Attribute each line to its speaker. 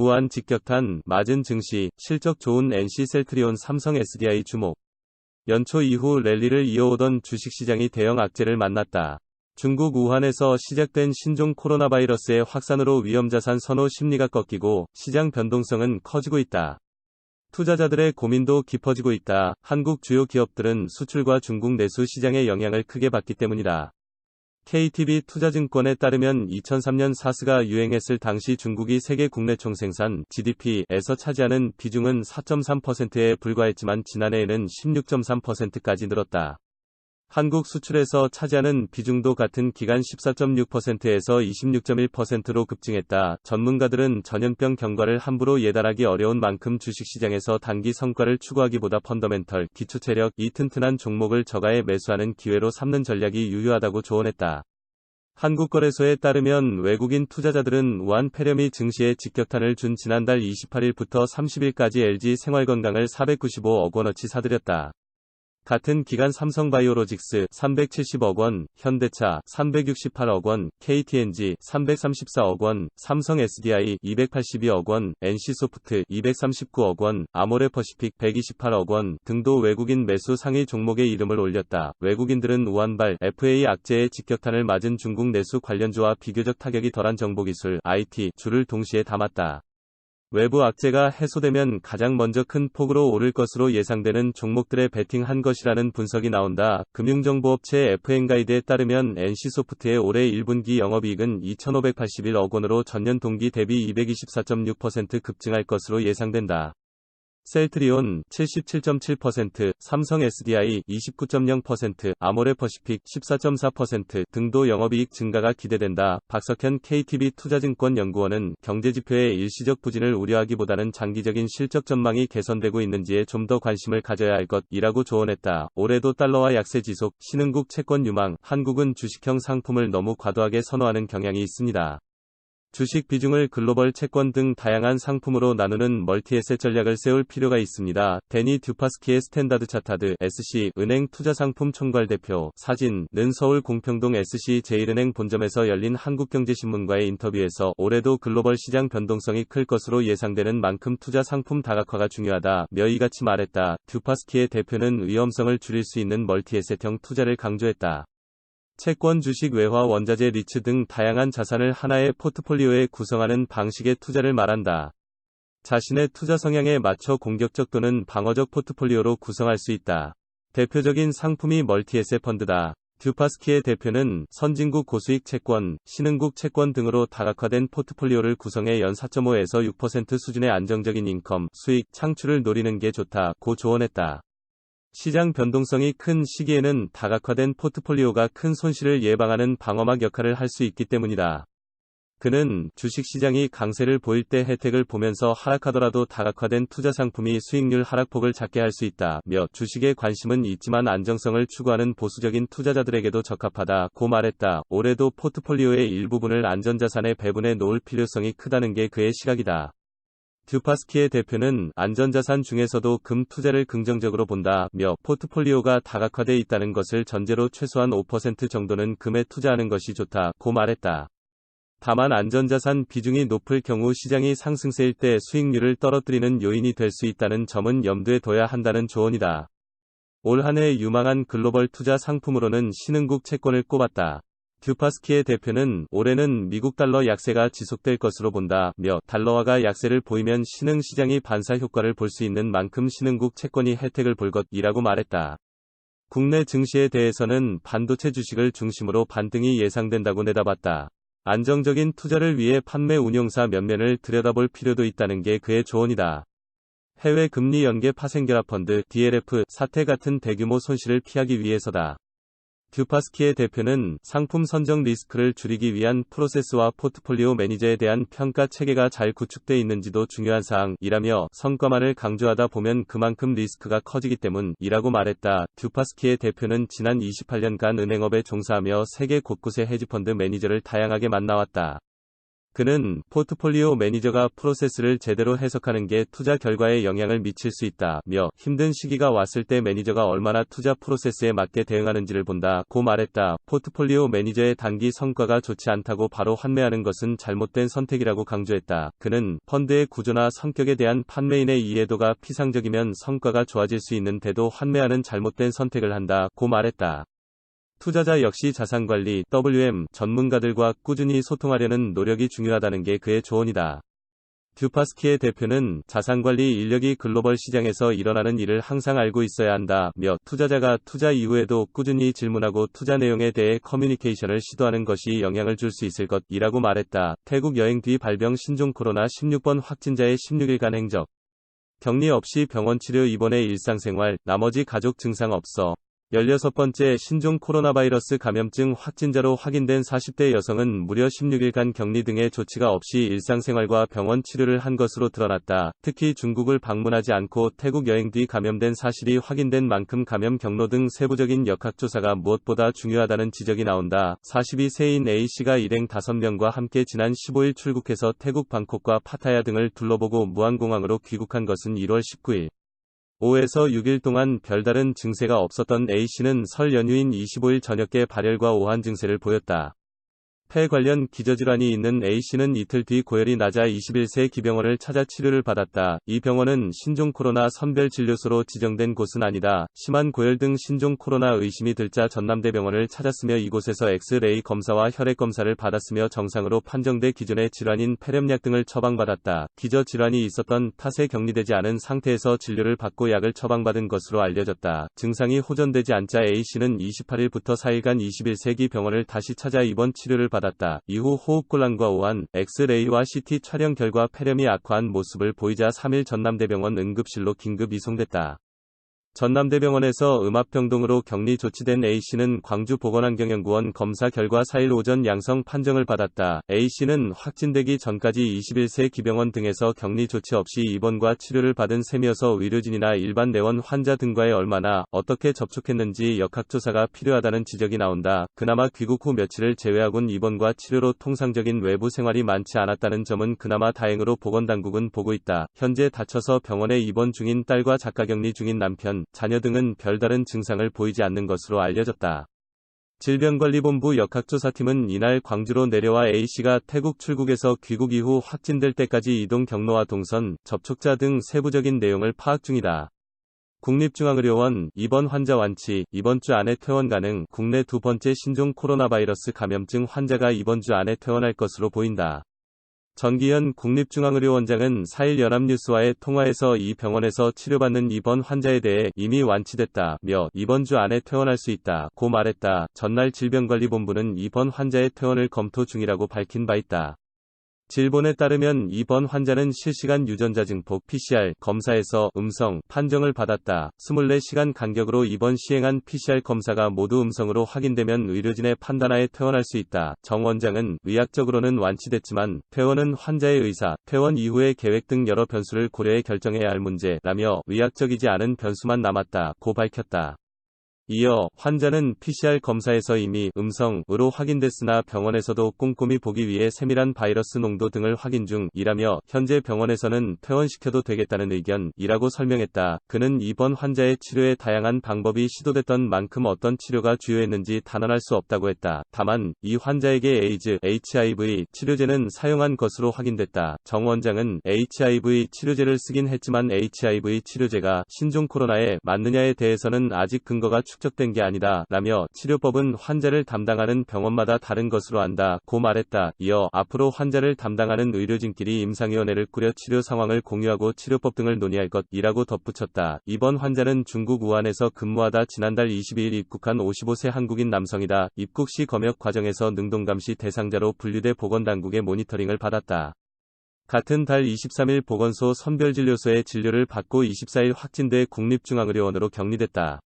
Speaker 1: 우한 직격탄, 맞은 증시, 실적 좋은 NC 셀트리온 삼성 SDI 주목. 연초 이후 랠리를 이어오던 주식시장이 대형 악재를 만났다. 중국 우한에서 시작된 신종 코로나 바이러스의 확산으로 위험자산 선호 심리가 꺾이고 시장 변동성은 커지고 있다. 투자자들의 고민도 깊어지고 있다. 한국 주요 기업들은 수출과 중국 내수 시장의 영향을 크게 받기 때문이다. KTB 투자증권에 따르면 2003년 사스가 유행했을 당시 중국이 세계 국내 총생산 GDP에서 차지하는 비중은 4.3%에 불과했지만 지난해에는 16.3%까지 늘었다. 한국 수출에서 차지하는 비중도 같은 기간 14.6%에서 26.1%로 급증했다. 전문가들은 전염병 경과를 함부로 예단하기 어려운 만큼 주식시장에서 단기 성과를 추구하기보다 펀더멘털, 기초체력이 튼튼한 종목을 저가에 매수하는 기회로 삼는 전략이 유효하다고 조언했다. 한국거래소에 따르면 외국인 투자자들은 우한 폐렴이 증시에 직격탄을 준 지난달 28일부터 30일까지 LG생활건강을 495억 원어치 사들였다. 같은 기간 삼성바이오로직스 370억 원, 현대차 368억 원, KTNG 334억 원, 삼성 SDI 282억 원, NC소프트 239억 원, 아모레퍼시픽 128억 원 등도 외국인 매수 상위 종목에 이름을 올렸다. 외국인들은 우한발 FA 악재의 직격탄을 맞은 중국 내수 관련주와 비교적 타격이 덜한 정보기술 IT 주를 동시에 담았다. 외부 악재가 해소되면 가장 먼저 큰 폭으로 오를 것으로 예상되는 종목들에 베팅한 것이라는 분석이 나온다. 금융정보업체 FN가이드에 따르면 NC소프트의 올해 1분기 영업이익은 2,581억 원으로 전년 동기 대비 224.6% 급증할 것으로 예상된다. 셀트리온 77.7%, 삼성 SDI 29.0%, 아모레퍼시픽 14.4% 등도 영업이익 증가가 기대된다. 박석현 KTB 투자증권 연구원은 경제지표의 일시적 부진을 우려하기보다는 장기적인 실적 전망이 개선되고 있는지에 좀 더 관심을 가져야 할 것이라고 조언했다. 올해도 달러화 약세 지속, 신흥국 채권 유망, 한국은 주식형 상품을 너무 과도하게 선호하는 경향이 있습니다. 주식 비중을 글로벌 채권 등 다양한 상품으로 나누는 멀티에셋 전략을 세울 필요가 있습니다. 데니 듀파스키의 스탠다드 차타드 SC 은행 투자상품 총괄 대표 사진은 서울 공평동 SC제일은행 본점에서 열린 한국경제신문과의 인터뷰에서 올해도 글로벌 시장 변동성이 클 것으로 예상되는 만큼 투자 상품 다각화가 중요하다며 이같이 말했다. 듀파스키의 대표는 위험성을 줄일 수 있는 멀티에셋형 투자를 강조했다. 채권, 주식, 외화, 원자재, 리츠 등 다양한 자산을 하나의 포트폴리오에 구성하는 방식의 투자를 말한다. 자신의 투자 성향에 맞춰 공격적 또는 방어적 포트폴리오로 구성할 수 있다. 대표적인 상품이 멀티에셋 펀드다. 듀파스키의 대표는 선진국 고수익 채권, 신흥국 채권 등으로 다각화된 포트폴리오를 구성해 연 4.5에서 6% 수준의 안정적인 인컴, 수익, 창출을 노리는 게 좋다고 조언했다. 시장 변동성이 큰 시기에는 다각화된 포트폴리오가 큰 손실을 예방하는 방어막 역할을 할 수 있기 때문이다. 그는 주식시장이 강세를 보일 때 혜택을 보면서 하락하더라도 다각화된 투자 상품이 수익률 하락폭을 작게 할 수 있다며 주식에 관심은 있지만 안정성을 추구하는 보수적인 투자자들에게도 적합하다고 말했다. 올해도 포트폴리오의 일부분을 안전자산에 배분해 놓을 필요성이 크다는 게 그의 시각이다. 듀파스키의 대표는 안전자산 중에서도 금 투자를 긍정적으로 본다며 포트폴리오가 다각화돼 있다는 것을 전제로 최소한 5% 정도는 금에 투자하는 것이 좋다고 말했다. 다만 안전자산 비중이 높을 경우 시장이 상승세일 때 수익률을 떨어뜨리는 요인이 될 수 있다는 점은 염두에 둬야 한다는 조언이다. 올 한 해 유망한 글로벌 투자 상품으로는 신흥국 채권을 꼽았다. 듀파스키의 대표는 올해는 미국 달러 약세가 지속될 것으로 본다며 달러화가 약세를 보이면 신흥 시장이 반사 효과를 볼 수 있는 만큼 신흥국 채권이 혜택을 볼 것이라고 말했다. 국내 증시에 대해서는 반도체 주식을 중심으로 반등이 예상된다고 내다봤다. 안정적인 투자를 위해 판매 운용사 면면을 들여다볼 필요도 있다는 게 그의 조언이다. 해외 금리 연계 파생결합 펀드 DLF 사태 같은 대규모 손실을 피하기 위해서다. 듀파스키의 대표는 상품 선정 리스크를 줄이기 위한 프로세스와 포트폴리오 매니저에 대한 평가 체계가 잘 구축돼 있는지도 중요한 사항이라며 성과만을 강조하다 보면 그만큼 리스크가 커지기 때문이라고 말했다. 듀파스키의 대표는 지난 28년간 은행업에 종사하며 세계 곳곳의 헤지펀드 매니저를 다양하게 만나왔다. 그는 포트폴리오 매니저가 프로세스를 제대로 해석하는 게 투자 결과에 영향을 미칠 수 있다며 힘든 시기가 왔을 때 매니저가 얼마나 투자 프로세스에 맞게 대응하는지를 본다고 말했다. 포트폴리오 매니저의 단기 성과가 좋지 않다고 바로 환매하는 것은 잘못된 선택이라고 강조했다. 그는 펀드의 구조나 성격에 대한 판매인의 이해도가 피상적이면 성과가 좋아질 수 있는데도 환매하는 잘못된 선택을 한다고 말했다. 투자자 역시 자산관리 (WM) 전문가들과 꾸준히 소통하려는 노력이 중요하다는 게 그의 조언이다. 듀파스키의 대표는 자산관리 인력이 글로벌 시장에서 일어나는 일을 항상 알고 있어야 한다며 투자자가 투자 이후에도 꾸준히 질문하고 투자 내용에 대해 커뮤니케이션을 시도하는 것이 영향을 줄 수 있을 것이라고 말했다. 태국 여행 뒤 발병 신종 코로나 16번 확진자의 16일간 행적. 격리 없이 병원 치료 입원해 일상생활, 나머지 가족 증상 없어. 16번째 신종 코로나 바이러스 감염증 확진자로 확인된 40대 여성은 무려 16일간 격리 등의 조치가 없이 일상생활과 병원 치료를 한 것으로 드러났다. 특히 중국을 방문하지 않고 태국 여행 뒤 감염된 사실이 확인된 만큼 감염 경로 등 세부적인 역학조사가 무엇보다 중요하다는 지적이 나온다. 42세인 A씨가 일행 5명과 함께 지난 15일 출국해서 태국 방콕과 파타야 등을 둘러보고 무안공항으로 귀국한 것은 1월 19일. 5에서 6일 동안 별다른 증세가 없었던 A씨는 설 연휴인 25일 저녁에 발열과 오한 증세를 보였다. 폐 관련 기저질환이 있는 A씨는 이틀 뒤 고열이 낮아 21세 기병원을 찾아 치료를 받았다. 이 병원은 신종 코로나 선별진료소로 지정된 곳은 아니다. 심한 고열 등 신종 코로나 의심이 들자 전남대병원을 찾았으며 이곳에서 엑스레이 검사와 혈액 검사를 받았으며 정상으로 판정돼 기존의 질환인 폐렴약 등을 처방받았다. 기저질환이 있었던 탓에 격리되지 않은 상태에서 진료를 받고 약을 처방받은 것으로 알려졌다. 증상이 호전되지 않자 A씨는 28일부터 4일간 21세기 병원을 다시 찾아 입원 치료를 받았다. 이후 호흡곤란과 오한, 엑스레이와 CT 촬영 결과 폐렴이 악화한 모습을 보이자 3일 전남대병원 응급실로 긴급 이송됐다. 전남대병원에서 음압병동으로 격리 조치된 A씨는 광주보건환경연구원 검사 결과 4일 오전 양성 판정을 받았다. A씨는 확진되기 전까지 21세 기병원 등에서 격리 조치 없이 입원과 치료를 받은 셈이어서 의료진이나 일반 내원 환자 등과의 얼마나 어떻게 접촉했는지 역학조사가 필요하다는 지적이 나온다. 그나마 귀국 후 며칠을 제외하곤 입원과 치료로 통상적인 외부 생활이 많지 않았다는 점은 그나마 다행으로 보건당국은 보고 있다. 현재 다쳐서 병원에 입원 중인 딸과 자가격리 중인 남편, 자녀 등은 별다른 증상을 보이지 않는 것으로 알려졌다. 질병관리본부 역학조사팀은 이날 광주로 내려와 A씨가 태국 출국에서 귀국 이후 확진될 때까지 이동 경로와 동선, 접촉자 등 세부적인 내용을 파악 중이다. 국립중앙의료원, 입원 환자 완치, 이번 주 안에 퇴원 가능. 국내 두 번째 신종 코로나 바이러스 감염증 환자가 이번 주 안에 퇴원할 것으로 보인다. 전기현 국립중앙의료원장은 4일 연합뉴스와의 통화에서 이 병원에서 치료받는 입원 환자에 대해 이미 완치됐다며 이번 주 안에 퇴원할 수 있다고 말했다. 전날 질병관리본부는 입원 환자의 퇴원을 검토 중이라고 밝힌 바 있다. 질본에 따르면 이번 환자는 실시간 유전자 증폭 PCR 검사에서 음성 판정을 받았다. 24시간 간격으로 이번 시행한 PCR 검사가 모두 음성으로 확인되면 의료진의 판단하에 퇴원할 수 있다. 정 원장은 의학적으로는 완치됐지만 퇴원은 환자의 의사, 퇴원 이후의 계획 등 여러 변수를 고려해 결정해야 할 문제라며 의학적이지 않은 변수만 남았다고 밝혔다. 이어 환자는 PCR 검사에서 이미 음성으로 확인됐으나 병원에서도 꼼꼼히 보기 위해 세밀한 바이러스 농도 등을 확인 중이라며 현재 병원에서는 퇴원시켜도 되겠다는 의견이라고 설명했다. 그는 이번 환자의 치료에 다양한 방법이 시도됐던 만큼 어떤 치료가 주요했는지 단언할 수 없다고 했다. 다만 이 환자에게 에이즈, HIV 치료제는 사용한 것으로 확인됐다. 정 원장은 HIV 치료제를 쓰긴 했지만 HIV 치료제가 신종 코로나에 맞느냐에 대해서는 아직 근거가 축적된 게 아니다 라며 치료법은 환자를 담당하는 병원마다 다른 것으로 안다고 말했다. 이어 앞으로 환자를 담당하는 의료진끼리 임상위원회를 꾸려 치료 상황을 공유하고 치료법 등을 논의할 것이라고 덧붙였다. 이번 환자는 중국 우한에서 근무하다 지난달 22일 입국한 55세 한국인 남성이다. 입국 시 검역 과정에서 능동감시 대상자로 분류돼 보건당국의 모니터링을 받았다. 같은 달 23일 보건소 선별진료소에 진료를 받고 24일 확진돼 국립중앙의료원으로 격리됐다.